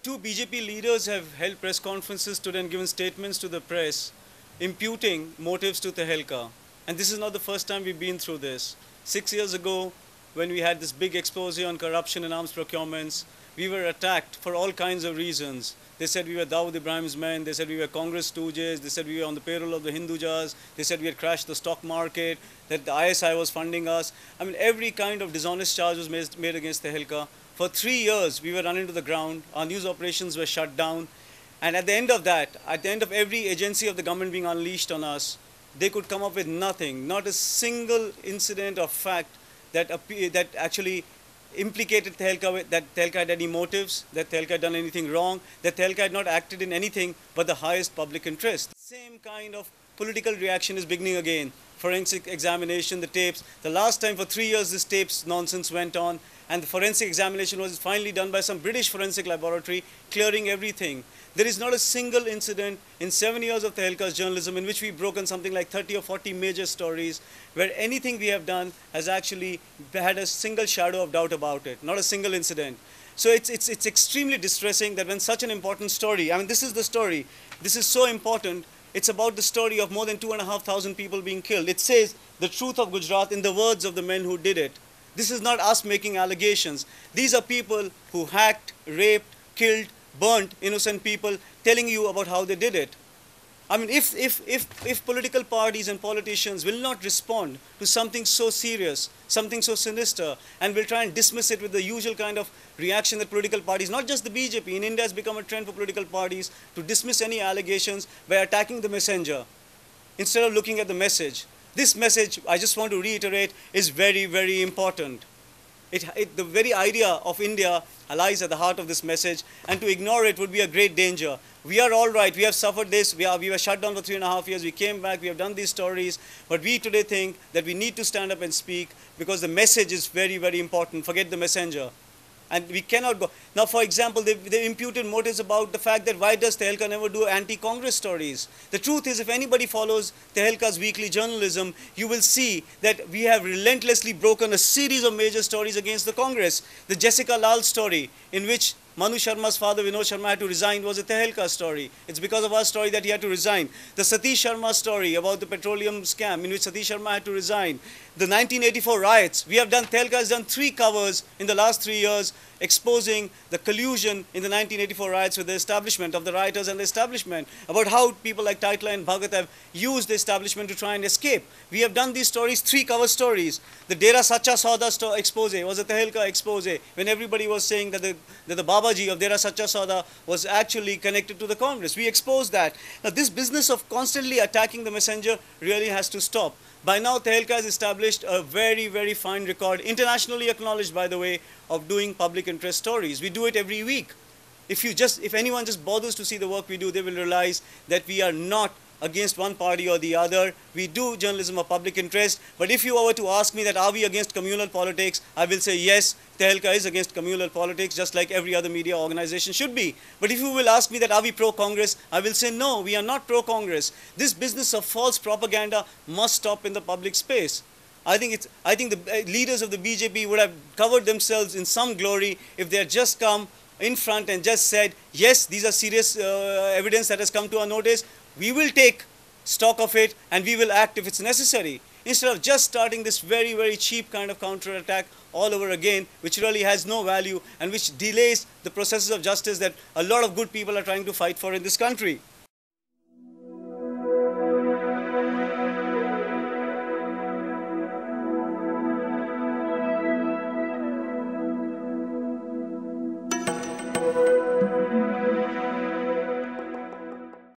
Two BJP leaders have held press conferences today and given statements to the press imputing motives to Tehelka. And this is not the first time we've been through this. 6 years ago, when we had this big expose on corruption and arms procurements, we were attacked for all kinds of reasons. They said we were Dawood Ibrahim's men, they said we were Congress stooges, they said we were on the payroll of the Hindujas, they said we had crashed the stock market, that the ISI was funding us. I mean, every kind of dishonest charge was made against Tehelka. For 3 years, we were running to the ground, our news operations were shut down, and at the end of that, at the end of every agency of the government being unleashed on us, they could come up with nothing, not a single incident or fact that actually implicated Tehelka, that Tehelka had any motives, that Tehelka had done anything wrong, that Tehelka had not acted in anything but the highest public interest. Same kind of political reaction is beginning again. Forensic examination, the tapes. The last time for 3 years this tapes nonsense went on, and the forensic examination was finally done by some British forensic laboratory, clearing everything. There is not a single incident in 7 years of Tehelka's journalism in which we've broken something like 30 or 40 major stories where anything we have done has actually had a single shadow of doubt about it, not a single incident. So it's extremely distressing that when such an important story, I mean, this is the story, this is so important, it's about the story of more than 2,500 people being killed. It says the truth of Gujarat in the words of the men who did it. This is not us making allegations. These are people who hacked, raped, killed, burnt innocent people, telling you about how they did it. I mean, if political parties and politicians will not respond to something so serious, something so sinister, and will try and dismiss it with the usual kind of reaction that political parties, not just the BJP, in India has become a trend for political parties to dismiss any allegations by attacking the messenger instead of looking at the message. This message, I just want to reiterate, is very, very important. The very idea of India lies at the heart of this message, and to ignore it would be a great danger. We are all right, we have suffered this, we were shut down for 3.5 years, we came back, we have done these stories, but we today think that we need to stand up and speak because the message is very, very important. Forget the messenger. And we cannot go. Now, for example, they imputed motives about the fact that why does Tehelka never do anti-Congress stories? The truth is, if anybody follows Tehelka's weekly journalism, you will see that we have relentlessly broken a series of major stories against the Congress. The Jessica Lal story, in which Manu Sharma's father, Vinod Sharma, had to resign, was a Tehelka story. It's because of our story that he had to resign. The Satish Sharma story about the petroleum scam, in which Satish Sharma had to resign. The 1984 riots, Tehelka has done 3 covers in the last 3 years exposing the collusion in the 1984 riots with the establishment of the rioters and the establishment, about how people like Tejpal and Bhagat have used the establishment to try and escape. We have done these stories, 3 cover stories. The Dera Sacha Sauda expose was a Tehelka expose, when everybody was saying that the Babaji of Dera Sacha Sauda was actually connected to the Congress. We exposed that. Now, this business of constantly attacking the messenger really has to stop. By now, Tehelka has established a very, very fine record, internationally acknowledged, by the way, of doing public interest stories. We do it every week. If anyone just bothers to see the work we do, they will realize that we are not against one party or the other. We do journalism of public interest. But if you were to ask me that are we against communal politics, I will say yes, Tehelka is against communal politics, just like every other media organization should be. But if you will ask me that are we pro-Congress, I will say no, we are not pro-Congress. This business of false propaganda must stop in the public space. I think the leaders of the BJP would have covered themselves in some glory if they had just come in front and just said, yes, these are serious evidence that has come to our notice. We will take stock of it and we will act if it's necessary. Instead of just starting this very, very cheap kind of counter-attack all over again, which really has no value and which delays the processes of justice that a lot of good people are trying to fight for in this country.